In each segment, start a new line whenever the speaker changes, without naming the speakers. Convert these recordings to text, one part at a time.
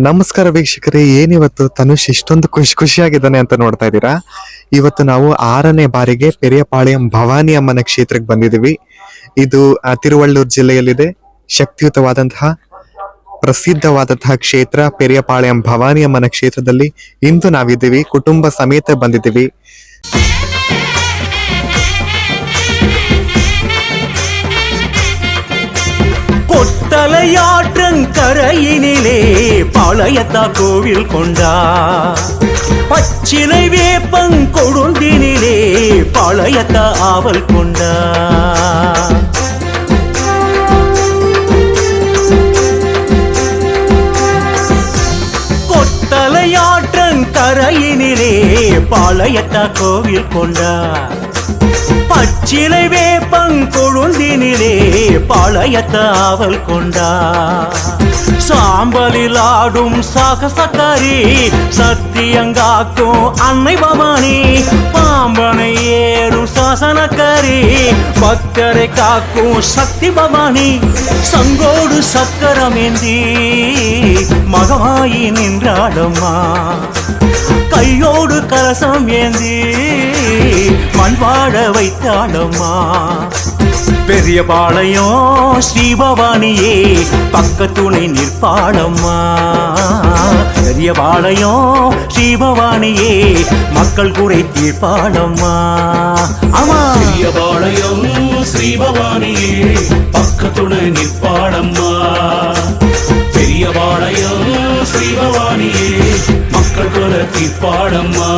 ನಮಸ್ಕಾರ ವೀಕ್ಷಕರೇ, ಏನಿವತ್ತು ತನುಷ್ ಇಷ್ಟೊಂದು ಖುಷಿಯಾಗಿದ್ದಾನೆ ಅಂತ ನೋಡ್ತಾ ಇದ್ದೀರಾ. ಇವತ್ತು ನಾವು 6ನೇ ಬಾರಿಗೆ ಪೆರಿಯಪಾಳ್ಯಂ ಭವಾನಿ ಅಮ್ಮನ ಕ್ಷೇತ್ರಕ್ಕೆ ಬಂದಿದ್ದೀವಿ. ಇದು ತಿರುವಳ್ಳೂರು ಜಿಲ್ಲೆಯಲ್ಲಿದೆ. ಶಕ್ತಿಯುತವಾದಂತಹ ಪ್ರಸಿದ್ಧವಾದಂತಹ ಕ್ಷೇತ್ರ ಪೆರಿಯಪಾಳ್ಯಂ ಭವಾನಿ ಅಮ್ಮನ ಕ್ಷೇತ್ರದಲ್ಲಿ ಇಂದು ನಾವಿದ್ದೀವಿ. ಕುಟುಂಬ ಸಮೇತ ಬಂದಿದ್ದೀವಿ.
கொட்டலையாற்றங்கரையினிலே பாளையத்தா கோவில் கொண்டா, பச்சிலை வேப்பங்கொழுந்தினிலே பாளையத்தா ஆவல் கொண்டா. கொட்டலையாற்றங்கரையினிலே பாளையத்தா கோவில் கொண்டா, பச்சிலை வேப்பங்கொழுந்தினிலே பாளையத்தாவல் கொண்டா. சாம்பலில் ஆடும் சாகசக்காரி சத்தியங்காக்கும் அன்னை பவானி, பாம்பனை ஏறும் சாசனக்காரி பக்தரை காக்கும் சக்தி பவானி. சங்கோடு சக்கரமேந்தி மகமாயி நின்றாடம்மா, கையோடு கலசம் ஏந்தி மண் வாழ வைத்தாளம்மா. பெரியபாளையம் ஸ்ரீபவானியே பக்கத்துணை நிற்பாளம்மா. பெரியபாளையம் ஸ்ரீபவானியே மக்கள் குறை தீர்ப்பாளம்மா. ஆமா,
பெரியபாளையம் ஸ்ரீபவானியே பக்கத்துணை நிற்பாளம்மா. பெரியபாளையம் ஸ்ரீபவானியே மக்கள் குறை தீர்ப்பாளம்மா.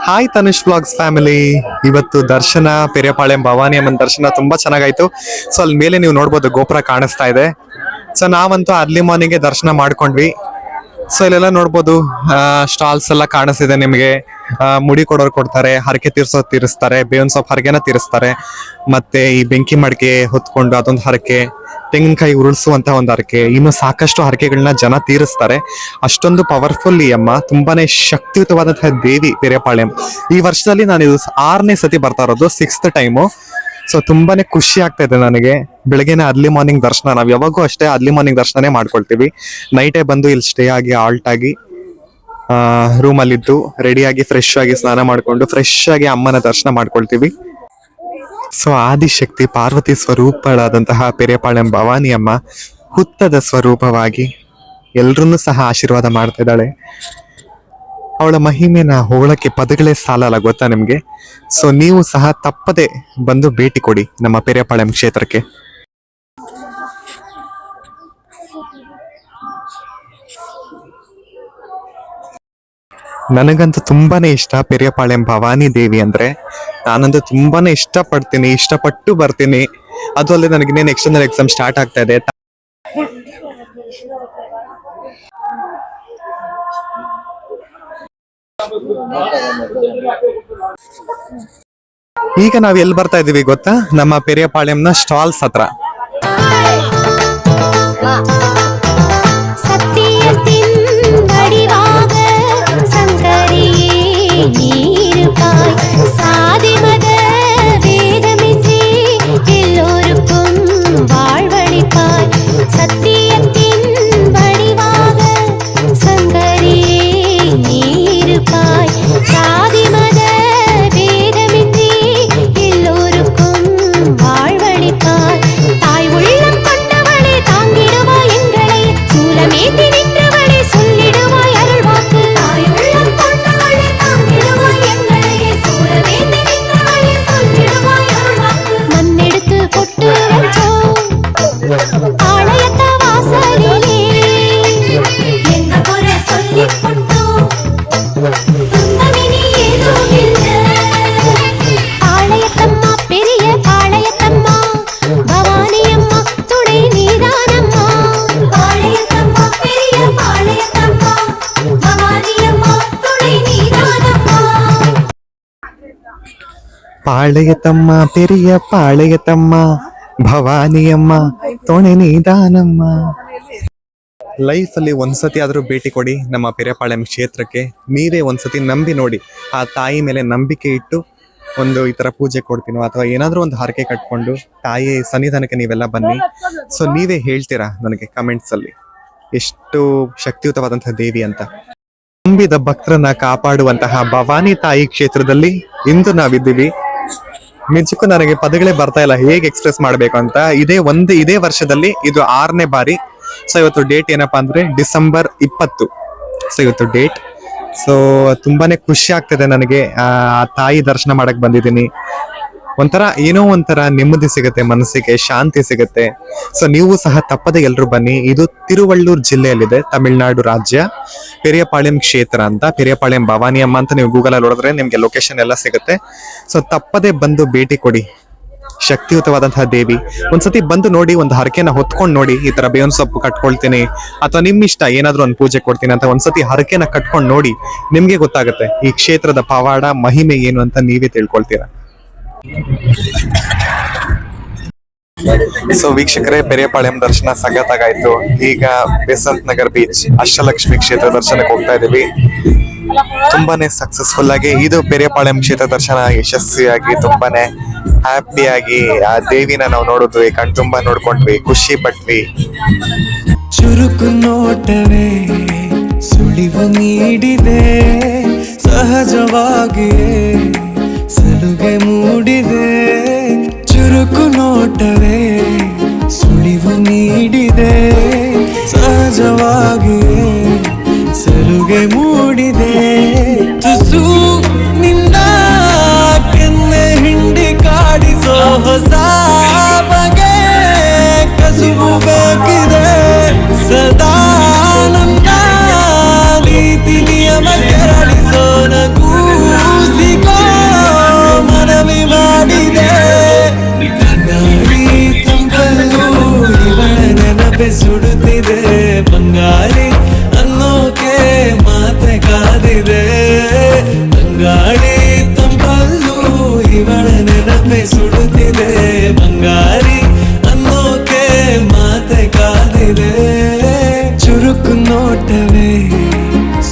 Hi Tanush vlogs family. ಇವತ್ತು ದರ್ಶನ ಪೆರಿಯಪಾಳ್ಯಂ ಭವಾನಿ ಅಮ್ಮನ ದರ್ಶನ ತುಂಬಾ ಚೆನ್ನಾಗಾಯ್ತು. ಸೊ ಅಲ್ಲಿ ಮೇಲೆ ನೀವು ನೋಡ್ಬೋದು, ಗೋಪುರ ಕಾಣಿಸ್ತಾ ಇದೆ. ಸೊ ನಾವಂತೂ ಅರ್ಲಿ ಮಾರ್ನಿಂಗ್ ದರ್ಶನ ಮಾಡ್ಕೊಂಡ್ವಿ. ಸೊ ಇಲ್ಲೆಲ್ಲ ನೋಡ್ಬೋದು, ಸ್ಟಾಲ್ಸ್ ಎಲ್ಲ ಕಾಣಿಸ್ತಿದೆ ನಿಮಗೆ. ಮುಡಿ ಕೊಡೋರು ಕೊಡ್ತಾರೆ, ಹರಕೆ ತೀರಿಸ್ತಾರೆ, ಬೇವಿನ ಸೊಪ್ಪು ಹರಕೆನ ತೀರಿಸ್ತಾರೆ. ಮತ್ತೆ ಈ ಬೆಂಕಿ ಮಡಿಕೆ ಹೊತ್ಕೊಂಡು ಅದೊಂದು ಹರಕೆ, ತೆಂಗಿನಕಾಯಿ ಉರುಳಿಸುವಂತ ಒಂದು ಹರಕೆ, ಇನ್ನು ಸಾಕಷ್ಟು ಹರಕೆಗಳನ್ನ ಜನ ತೀರಿಸ್ತಾರೆ. ಅಷ್ಟೊಂದು ಪವರ್ಫುಲ್ ಈ ಅಮ್ಮ, ತುಂಬಾನೇ ಶಕ್ತಿಯುತವಾದಂತಹ ದೇವಿ ಪೆರಿಯಪಾಳ್ಯಂ. ಈ ವರ್ಷದಲ್ಲಿ ನಾನು ಇದು 6ನೇ ಸತಿ ಬರ್ತಾ ಇರೋದು, 6th ಟೈಮು. ಸೊ ತುಂಬಾನೇ ಖುಷಿ ಆಗ್ತಾ ಇದೆ ನನಗೆ. ಬೆಳಗ್ಗೆನೆ ಅರ್ಲಿ ಮಾರ್ನಿಂಗ್ ದರ್ಶನ, ನಾವು ಯಾವಾಗೂ ಅಷ್ಟೇ ಅರ್ಲಿ ಮಾರ್ನಿಂಗ್ ದರ್ಶನನೇ ಮಾಡ್ಕೊಳ್ತೀವಿ. ನೈಟೇ ಬಂದು ಇಲ್ಲಿ ಸ್ಟೇ ಆಗಿ ಆಲ್ಟ್ ಆಗಿ ರೂಮಲ್ಲಿದ್ದು ರೆಡಿಯಾಗಿ ಫ್ರೆಶ್ ಆಗಿ ಸ್ನಾನ ಮಾಡ್ಕೊಂಡು ಫ್ರೆಶ್ ಆಗಿ ಅಮ್ಮನ ದರ್ಶನ ಮಾಡ್ಕೊಳ್ತೀವಿ. ಸೊ ಆದಿಶಕ್ತಿ ಪಾರ್ವತಿ ಸ್ವರೂಪಳಾದಂತಹ ಪೆರಿಯಪಾಳ್ಯಂ ಭವಾನಿ ಅಮ್ಮ ಹುತ್ತದ ಸ್ವರೂಪವಾಗಿ ಎಲ್ರನ್ನೂ ಸಹ ಆಶೀರ್ವಾದ ಮಾಡ್ತಾ ಇದ್ದಾಳೆ. ಅವಳ ಮಹಿಮೆನ ಹೋಳಕ್ಕೆ ಪದಗಳೇ ಸಾಲಲ್ಲ, ಗೊತ್ತಾ ನಿಮ್ಗೆ. ಸೊ ನೀವು ಸಹ ತಪ್ಪದೆ ಬಂದು ಭೇಟಿ ಕೊಡಿ ನಮ್ಮ ಪೆರಿಯಪಾಳ್ಯಂ ಕ್ಷೇತ್ರಕ್ಕೆ. ನನಗಂತೂ ತುಂಬಾನೇ ಇಷ್ಟ ಪೆರಿಯಪಾಳ್ಯಂ ಭವಾನಿ ದೇವಿ ಅಂದ್ರೆ. ನಾನಂತೂ ತುಂಬಾನೇ ಇಷ್ಟಪಟ್ಟು ಬರ್ತೀನಿ. ಅದು ಅಲ್ಲದೆ ನನಗೆ ಇನ್ನೇನು ಎಕ್ಸ್ಟರ್ನಲ್ ಎಕ್ಸಾಮ್ ಸ್ಟಾರ್ಟ್ ಆಗ್ತಾ ಇದೆ. ಈಗ ನಾವ್ ಎಲ್ಲಿ ಬರ್ತಾ ಇದೀವಿ ಗೊತ್ತಾ? ನಮ್ಮ ಪೆರಿಯಪಾಳ್ಯಂನ ಸ್ಟಾಲ್ಸ್ ಹತ್ರ. ಪಾಳೆಯತಮ್ಮ ಪೆರಿಯ ಪಾಳೆಯತಮ್ಮ ಭವಾನಿಯಮ್ಮ ತೊಣೆ ನಿಧಾನಮ್ಮ. ಲೈಫ್ ಅಲ್ಲಿ ಒಂದ್ಸತಿ ಆದ್ರೂ ಭೇಟಿ ಕೊಡಿ ನಮ್ಮ ಪೆರಿಯಪಾಳ್ಯಂ ಕ್ಷೇತ್ರಕ್ಕೆ. ನೀವೇ ಒಂದ್ಸತಿ ನಂಬಿ ನೋಡಿ, ಆ ತಾಯಿ ಮೇಲೆ ನಂಬಿಕೆ ಇಟ್ಟು ಒಂದು ಈ ತರ ಪೂಜೆ ಕೊಡ್ತೀನೋ ಅಥವಾ ಏನಾದ್ರೂ ಒಂದು ಹರಕೆ ಕಟ್ಕೊಂಡು ತಾಯಿ ಸನ್ನಿಧಾನಕ್ಕೆ ನೀವೆಲ್ಲ ಬನ್ನಿ. ಸೊ ನೀವೇ ಹೇಳ್ತೀರಾ ನನಗೆ ಕಮೆಂಟ್ಸ್ ಅಲ್ಲಿ. ಎಷ್ಟು ಶಕ್ತಿಯುತವಾದಂತಹ ದೇವಿ ಅಂತ. ನಂಬಿದ ಭಕ್ತರನ್ನ ಕಾಪಾಡುವಂತಹ ಭವಾನಿ ತಾಯಿ ಕ್ಷೇತ್ರದಲ್ಲಿ ಇಂದು ನಾವಿದ್ದೀವಿ. ನಿಜಕ್ಕೂ ನನಗೆ ಪದಗಳೇ ಬರ್ತಾ ಇಲ್ಲ ಹೇಗೆ ಎಕ್ಸ್ಪ್ರೆಸ್ ಮಾಡ್ಬೇಕು ಅಂತ. ಇದೇ ವರ್ಷದಲ್ಲಿ ಇದು 6ನೇ ಬಾರಿ. ಸೊ ಇವತ್ತು ಡೇಟ್ ಏನಪ್ಪಾ ಅಂದ್ರೆ ಡಿಸೆಂಬರ್ 20. ಸೊ ಇವತ್ತು ಡೇಟ್. ಸೊ ತುಂಬಾನೇ ಖುಷಿ ಆಗ್ತದೆ ನನಗೆ. ಆ ತಾಯಿ ದರ್ಶನ ಮಾಡಕ್ ಬಂದಿದ್ದೀನಿ. ಏನೋ ಒಂಥರ ನೆಮ್ಮದಿ ಸಿಗುತ್ತೆ, ಮನಸ್ಸಿಗೆ ಶಾಂತಿ ಸಿಗುತ್ತೆ. ಸೊ ನೀವು ಸಹ ತಪ್ಪದೆ ಎಲ್ರು ಬನ್ನಿ. ಇದು ತಿರುವಳ್ಳೂರ್ ಜಿಲ್ಲೆಯಲ್ಲಿದೆ, ತಮಿಳುನಾಡು ರಾಜ್ಯ, ಪೆರಿಯಪಾಳ್ಯಂ ಕ್ಷೇತ್ರ ಅಂತ. ಪೆರಿಯಪಾಳ್ಯಂ ಭವಾನಿ ಅಮ್ಮ ಅಂತ ನೀವು ಗೂಗಲ್ ಅಲ್ಲಿ ನೋಡಿದ್ರೆ ನಿಮ್ಗೆ ಲೊಕೇಶನ್ ಎಲ್ಲ ಸಿಗುತ್ತೆ. ಸೊ ತಪ್ಪದೆ ಬಂದು ಭೇಟಿ ಕೊಡಿ. ಶಕ್ತಿಯುತವಾದಂತಹ ದೇವಿ. ಒಂದ್ಸತಿ ಬಂದು ನೋಡಿ, ಒಂದು ಹರಕೆನ ಹೊತ್ಕೊಂಡು ನೋಡಿ. ಈ ತರ ಬೇವಿನ ಸೊಪ್ಪು ಕಟ್ಕೊಳ್ತೀನಿ ಅಥವಾ ನಿಮ್ ಇಷ್ಟ ಏನಾದ್ರೂ ಒಂದು ಪೂಜೆ ಕೊಡ್ತೀನಿ ಅಂತ ಒಂದ್ಸತಿ ಹರಕೆನ ಕಟ್ಕೊಂಡು ನೋಡಿ. ನಿಮ್ಗೆ ಗೊತ್ತಾಗುತ್ತೆ ಈ ಕ್ಷೇತ್ರದ ಪವಾಡ ಮಹಿಮೆ ಏನು ಅಂತ ನೀವೇ ತಿಳ್ಕೊಳ್ತೀರಾ. ಸೊ ವೀಕ್ಷಕರೇ, ಪೆರಿಯಪಾಳ್ಯಂ ದರ್ಶನ ಸಖತ್ತಾಗಾಯ್ತು. ಈಗ ಬೆಸಂತ್ ನಗರ್ ಬೀಚ್, ಅಷ್ಟಲಕ್ಷ್ಮಿ ಕ್ಷೇತ್ರ ದರ್ಶನಕ್ಕೆ ಹೋಗ್ತಾ ಇದೀವಿ. ತುಂಬಾನೇ ಸಕ್ಸಸ್ಫುಲ್ ಆಗಿ ಇದು ಪೆರಿಯಪಾಳ್ಯಂ ಕ್ಷೇತ್ರ ದರ್ಶನ ಯಶಸ್ವಿಯಾಗಿ ತುಂಬಾನೇ ಹ್ಯಾಪಿಯಾಗಿ ಆ ದೇವಿನ ನಾವು ನೋಡಿದ್ವಿ, ಕಣ್ತುಂಬ ನೋಡ್ಕೊಂಡ್ವಿ, ಖುಷಿ ಪಟ್ವಿ.
ಚುರುಕು ನೋಟವೇ ಸುಳಿವು ನೀಡಿದೆ, ಸಹಜವಾಗಿಯೇ ಸಲುಗೆ ಮೂಡಿದೆ. ಚುರುಕು ನೋಟವೇ ಸುಳಿವು ನೀಡಿದೆ, ಸಹಜವಾಗಿಯೇ ಸಲುಗೆ ಮೂಡಿದೆ. ತುಸು ನಿನ್ನ ಕೆನ್ನೆ ಹಿಂಡಿ ಕಾಡಿಸೋ ಹೊಸ ಬಗೆ ಕಸುಬು ಬೇಕಿದೆ. ಸದಾ ನನ್ನ ನೀತಿ ನಿಯಮ ಕೆರಳಿಸೋ ನಗೂಸಿಗೋ ಮನವಿ ಮಾಡಿದೆ. ಬಂಗಾರಿ ತಂಪಲ್ಲೂ ಇವಳ ನೆನಪೆ ಸುಡುತ್ತಿದೆ. ಬಂಗಾರಿ ಅನ್ನೋಕೆ ಮಾತೆ ಕಾದಿದೆ. ಬಂಗಾಳಿ ತಂಪಲ್ಲೂ ಇವಳ ನೆನಪೆ ಸುಡುತ್ತಿದೆ. ಬಂಗಾರಿ ಅನ್ನೋಕೆ ಮಾತೆ ಕಾದಿದೆ. ಚುರುಕು ನೋಟವೇ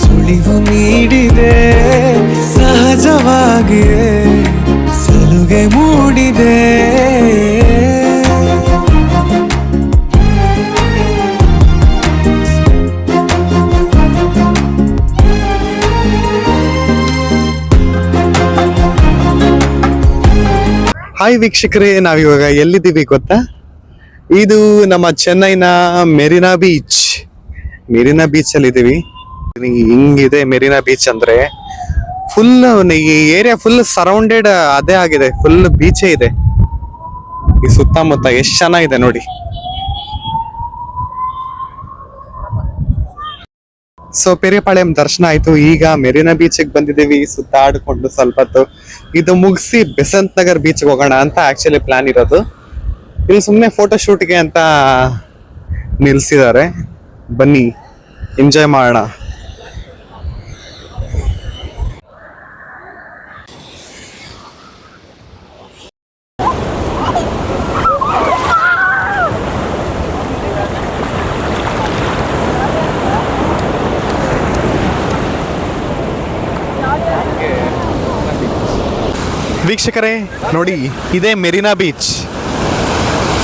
ಸುಳಿವು ನೀಡಿದೆ, ಸಹಜವಾಗಿಯೇ ಸಲುಗೆ ಮೂಡಿದೆ.
ಹಾಯ್ ವೀಕ್ಷಕರೇ, ನಾವಿವಾಗ ಎಲ್ಲಿದ್ದೀವಿ ಗೊತ್ತಾ? ಇದು ನಮ್ಮ ಚೆನ್ನೈನ ಮೆರಿನಾ ಬೀಚ್. ಮೆರಿನಾ ಬೀಚ್ ಅಲ್ಲಿ ಇದೀವಿ. ಹಿಂಗಿದೆ ಮೆರಿನಾ ಬೀಚ್ ಅಂದ್ರೆ. ಫುಲ್ ಈ ಏರಿಯಾ ಫುಲ್ ಸರೌಂಡೆಡ್ ಅದೇ ಆಗಿದೆ, ಫುಲ್ ಬೀಚೇ ಇದೆ ಈ ಸುತ್ತಮುತ್ತ. ಎಷ್ಟು ಚೆನ್ನಾಗಿದೆ ನೋಡಿ. ಸೊ ಪೆರಿಯಪಾಳ್ಯಂ ದರ್ಶನ ಆಯ್ತು. ಈಗ ಮೆರಿನಾ ಬೀಚ್ಗೆ ಬಂದಿದ್ದೀವಿ ಸುತ್ತಾಡ್ಕೊಂಡು ಸ್ವಲ್ಪ ಹೊತ್ತು. ಇದು ಮುಗಿಸಿ ಬೆಸಂತ್ ನಗರ್ ಬೀಚ್ಗೆ ಹೋಗೋಣ ಅಂತ ಆಕ್ಚುಲಿ ಪ್ಲಾನ್ ಇರೋದು. ಇಲ್ಲಿ ಸುಮ್ಮನೆ ಫೋಟೋ ಶೂಟ್ಗೆ ಅಂತ ನಿಲ್ಸಿದ್ದಾರೆ. ಬನ್ನಿ ಎಂಜಾಯ್ ಮಾಡೋಣ. ವೀಕ್ಷಕರೇ ನೋಡಿ, ಇದೇ ಮೆರಿನಾ ಬೀಚ್.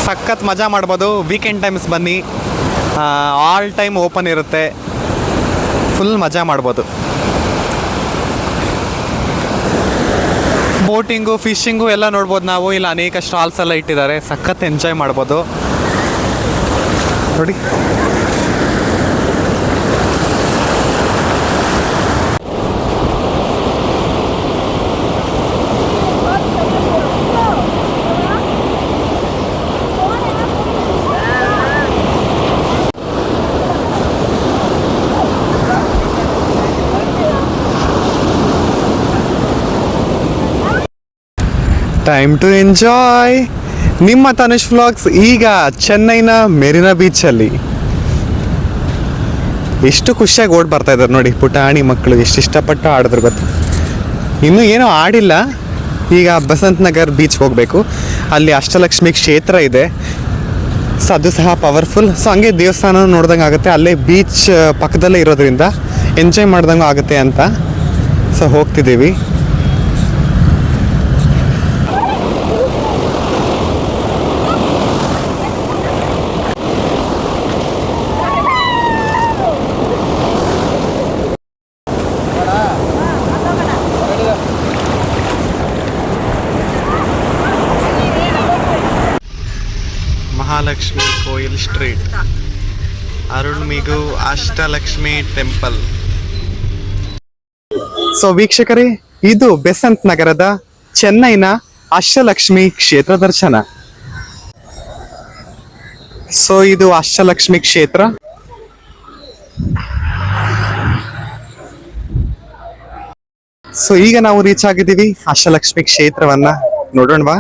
ಸಖತ್ ಮಜಾ ಮಾಡ್ಬೋದು. ವೀಕೆಂಡ್ ಟೈಮ್ಸ್ ಬನ್ನಿ, ಆಲ್ ಟೈಮ್ ಓಪನ್ ಇರುತ್ತೆ. ಫುಲ್ ಮಜಾ ಮಾಡ್ಬೋದು. ಬೋಟಿಂಗು, ಫಿಶಿಂಗು ಎಲ್ಲ ನೋಡ್ಬೋದು ನಾವು. ಇಲ್ಲಿ ಅನೇಕ ಸ್ಟಾಲ್ಸ್ ಎಲ್ಲ ಇಟ್ಟಿದ್ದಾರೆ. ಸಖತ್ ಎಂಜಾಯ್ ಮಾಡ್ಬೋದು ನೋಡಿ. Time to enjoy. ನಿಮ್ಮ ತನುಷ್ ವ್ಲಾಗ್ಸ್ ಈಗ ಚೆನ್ನೈನ ಮೆರಿನಾ ಬೀಚಲ್ಲಿ. ಎಷ್ಟು ಖುಷಿಯಾಗಿ ಓಡ್ ಬರ್ತಾ ಇದ್ದಾರೆ ನೋಡಿ ಪುಟಾಣಿ ಮಕ್ಕಳು. ಎಷ್ಟು ಇಷ್ಟಪಟ್ಟು ಆಡಿದ್ರು ಗೊತ್ತಾ. ಇನ್ನೂ ಏನೂ ಆಡಿಲ್ಲ. ಈಗ ಬಸಂತ್ ನಗರ್ ಬೀಚ್ಗೆ ಹೋಗಬೇಕು. ಅಲ್ಲಿ ಅಷ್ಟಲಕ್ಷ್ಮಿ ಕ್ಷೇತ್ರ ಇದೆ. ಸೊ ಅದು ಸಹ ಪವರ್ಫುಲ್. ಸೊ ಹಂಗೆ ದೇವಸ್ಥಾನ ನೋಡ್ದಂಗೆ ಆಗುತ್ತೆ. ಅಲ್ಲೇ ಬೀಚ್ ಪಕ್ಕದಲ್ಲೇ ಇರೋದ್ರಿಂದ ಎಂಜಾಯ್ ಮಾಡ್ದಂಗೆ ಆಗುತ್ತೆ ಅಂತ. ಸೊ ಹೋಗ್ತಿದ್ದೀವಿ. Mahalakshmi Koil street, Arulmigu Ashtalakshmi temple. So ವೀಕ್ಷಕರೇ, ಇದು ಬೆಸಂತ್ ನಗರದ ಚೆನ್ನೈನ ಅಷ್ಟಲಕ್ಷ್ಮಿ ಕ್ಷೇತ್ರ ದರ್ಶನ. ಸೊ ಇದು ಅಷ್ಟಲಕ್ಷ್ಮಿ ಕ್ಷೇತ್ರ. ಸೊ ಈಗ ನಾವು ರೀಚ್ ಆಗಿದ್ದೀವಿ ಅಷ್ಟಲಕ್ಷ್ಮಿ ಕ್ಷೇತ್ರವನ್ನ ನೋಡೋಣವಾ.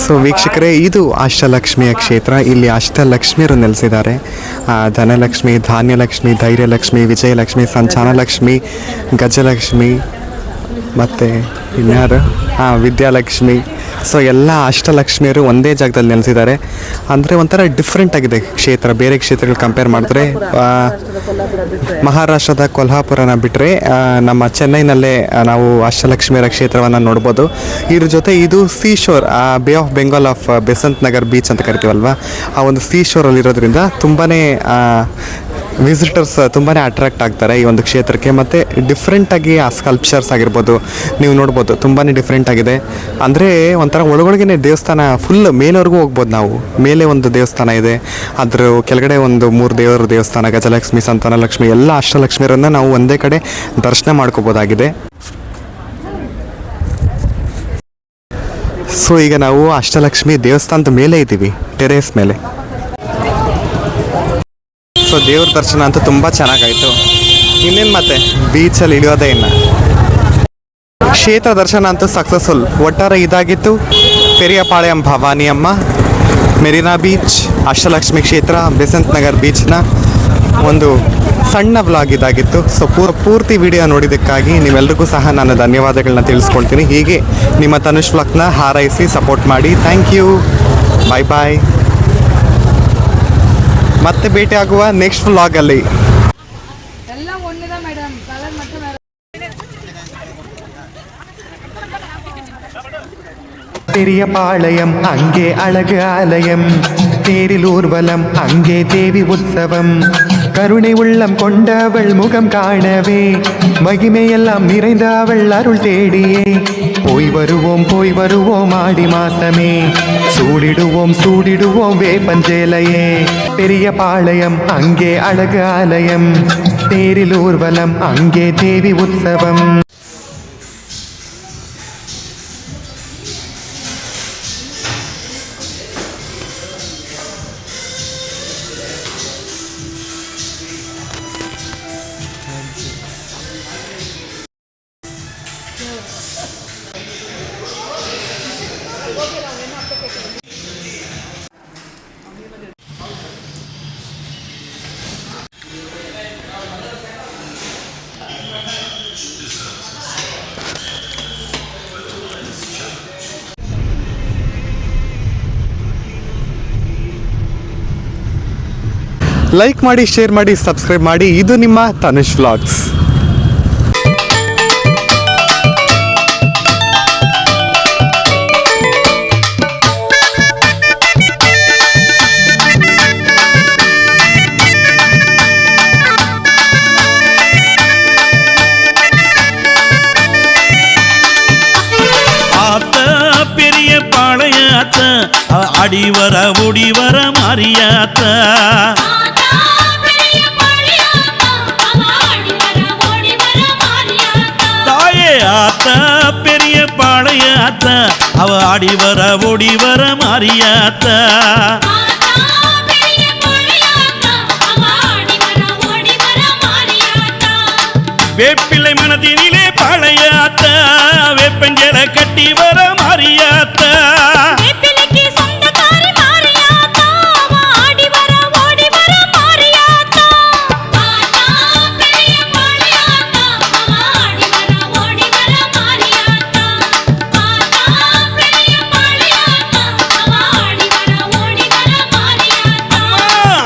ಸೊ ವೀಕ್ಷಕರೇ, ಇದು ಅಷ್ಟಲಕ್ಷ್ಮಿಯ ಕ್ಷೇತ್ರ. ಇಲ್ಲಿ ಅಷ್ಟಲಕ್ಷ್ಮಿಯರು ನೆಲೆಸಿದ್ದಾರೆ. ಧನಲಕ್ಷ್ಮಿ, ಧಾನ್ಯಲಕ್ಷ್ಮಿ, ಧೈರ್ಯಲಕ್ಷ್ಮಿ, ವಿಜಯಲಕ್ಷ್ಮಿ, ಸಂಚಾನಲಕ್ಷ್ಮಿ, ಗಜಲಕ್ಷ್ಮಿ ಮತ್ತು ಇನ್ಯಾರು ವಿದ್ಯಾಲಕ್ಷ್ಮಿ. ಸೊ ಎಲ್ಲ ಅಷ್ಟಲಕ್ಷ್ಮಿಯರು ಒಂದೇ ಜಾಗದಲ್ಲಿ ನೆಲೆಸಿದ್ದಾರೆ. ಅಂದರೆ ಒಂಥರ ಡಿಫ್ರೆಂಟ್ ಆಗಿದೆ ಕ್ಷೇತ್ರ. ಬೇರೆ ಕ್ಷೇತ್ರಗಳು ಕಂಪೇರ್ ಮಾಡಿದ್ರೆ ಮಹಾರಾಷ್ಟ್ರದ ಕೊಲ್ಹಾಪುರನ ಬಿಟ್ಟರೆ ನಮ್ಮ ಚೆನ್ನೈನಲ್ಲೇ ನಾವು ಅಷ್ಟಲಕ್ಷ್ಮಿಯರ ಕ್ಷೇತ್ರವನ್ನು ನೋಡ್ಬೋದು. ಇದ್ರ ಜೊತೆ ಇದು sea shore, Bay of Bengal of Besant Nagar beach ಅಂತ ಕರಿತೀವಲ್ವ, ಆ ಒಂದು ಸೀ ಶೋರಲ್ಲಿರೋದ್ರಿಂದ ತುಂಬಾ ವಿಸಿಟರ್ಸ್ ತುಂಬಾ ಅಟ್ರಾಕ್ಟ್ ಆಗ್ತಾರೆ ಈ ಒಂದು ಕ್ಷೇತ್ರಕ್ಕೆ. ಮತ್ತು ಡಿಫ್ರೆಂಟಾಗಿ ಆ ಸ್ಕಲ್ಪ್ಚರ್ಸ್ ಆಗಿರ್ಬೋದು ನೀವು ನೋಡ್ಬೋದು, ತುಂಬಾ ಡಿಫ್ರೆಂಟ್ ಆಗಿದೆ. ಅಂದರೆ ಒಂಥರ ಒಳಗೊಳಗೇ ದೇವಸ್ಥಾನ, ಫುಲ್ ಮೇಲೆವರೆಗೂ ಹೋಗ್ಬೋದು ನಾವು. ಮೇಲೆ ಒಂದು ದೇವಸ್ಥಾನ ಇದೆ, ಅದ್ರ ಕೆಳಗಡೆ ಒಂದು 3 ದೇವರ ದೇವಸ್ಥಾನ, ಗಜಲಕ್ಷ್ಮಿ, ಸಂತಾನಲಕ್ಷ್ಮಿ, ಎಲ್ಲ ಅಷ್ಟಲಕ್ಷ್ಮಿಯರನ್ನು ನಾವು ಒಂದೇ ಕಡೆ ದರ್ಶನ ಮಾಡ್ಕೋಬೋದಾಗಿದೆ. ಸೊ ಈಗ ನಾವು ಅಷ್ಟಲಕ್ಷ್ಮಿ ದೇವಸ್ಥಾನದ ಮೇಲೆ ಇದ್ದೀವಿ, ಟೆರೇಸ್ ಮೇಲೆ. ಸೊ ದೇವ್ರ ದರ್ಶನ ಅಂತೂ ತುಂಬ ಚೆನ್ನಾಗಾಯಿತು. ಇನ್ನೇನು ಮತ್ತೆ ಬೀಚಲ್ಲಿ ಇಳಿಯೋದೇ ಇನ್ನು. ಕ್ಷೇತ್ರ ದರ್ಶನ ಅಂತೂ ಸಕ್ಸಸ್ಫುಲ್. ಒಟ್ಟಾರೆ ಇದಾಗಿತ್ತು ಪೆರಿಯಪಾಳ್ಯಂ ಭವಾನಿ ಅಮ್ಮ, ಮೆರಿನಾ ಬೀಚ್, ಅಷ್ಟಲಕ್ಷ್ಮಿ ಕ್ಷೇತ್ರ, ಬೆಸಂತ್ ನಗರ್ ಬೀಚ್ನ ಒಂದು ಸಣ್ಣ ವ್ಲಾಗ್ ಇದಾಗಿತ್ತು. ಸೊ ಪೂರ್ತಿ ವಿಡಿಯೋ ನೋಡಿದ್ದಕ್ಕಾಗಿ ನೀವೆಲ್ಲರಿಗೂ ಸಹ ನಾನು ಧನ್ಯವಾದಗಳನ್ನ ತಿಳಿಸ್ಕೊಳ್ತೀನಿ. ಹೀಗೆ ನಿಮ್ಮ ತನುಷ್ ವ್ಲಾಗ್ನ ಹಾರೈಸಿ ಸಪೋರ್ಟ್ ಮಾಡಿ. Thank you. Bye bye. ಮತ್ತೆ ಭೇಟಿ ಆಗುವ ನೆಕ್ಸ್ಟ್ ವ್ಲಾಗಲ್ಲಿ.
பெரியபாளையம் அங்கே அழகு ஆலயம், தேரில் ஊர்வலம் அங்கே தேவி உற்சவம், கருணை உள்ளம் கொண்டவள் முகம் காணவே, மகிமையெல்லாம் நிறைந்த அவள் அருள் தேடியே, போய் வருவோம் ஆடி மாசமே, சூடிடுவோம் சூடிடுவோம் வேப்பஞ்சேலையே. பெரியபாளையம் அங்கே அழகு ஆலயம், தேரில் ஊர்வலம் அங்கே தேவி உற்சவம்.
ಲೈಕ್ ಮಾಡಿ, ಶೇರ್ ಮಾಡಿ, ಸಬ್ಸ್ಕ್ರೈಬ್ ಮಾಡಿ. ಇದು ನಿಮ್ಮ ತನುಷ್ ವ್ಲಾಗ್ಸ್.
பெரியபாளையத்த அடிவர முடிவர மாறியாத்த, தாயே ஆத்த பெரியபாளையத்த அவ அடிவர முடிவர மாறியாத்த. வேப்பிள்ளை மனதினிலே பாளையாத்த, வேப்பஞ்சல கட்டி வர மாறியாத்த.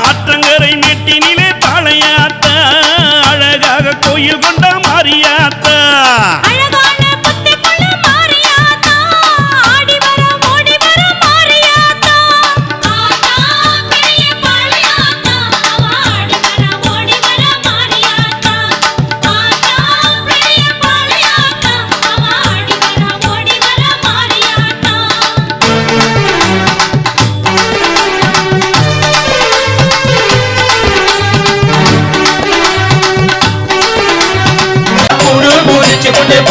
ஆற்றங்கரை மெட்டினிலே பாளையாத்த, அழகாக கோயில் கொண்ட மாறியாத்த.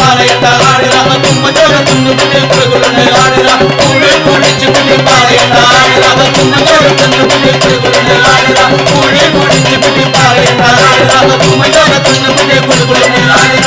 பாளையத்த ஆடுறாங்க கும்மஞ்சோர துண்டு புள்ளி குழுகுழுன்னு ஆடுறாங்க கூழு குடிச்சு புள்ளி பாளையத்த ஆடுறாங்க கும்மஞ்சோர துண்டு புள்ளி குழுகுழுன்னு ஆடுறாங்க கூழு குடிச்சு புள்ளி பாளையத்த ஆடுறாங்க கும்மஞ்சோர துண்டு புள்ளி குழுகுழுன்னு ஆடுறாங்க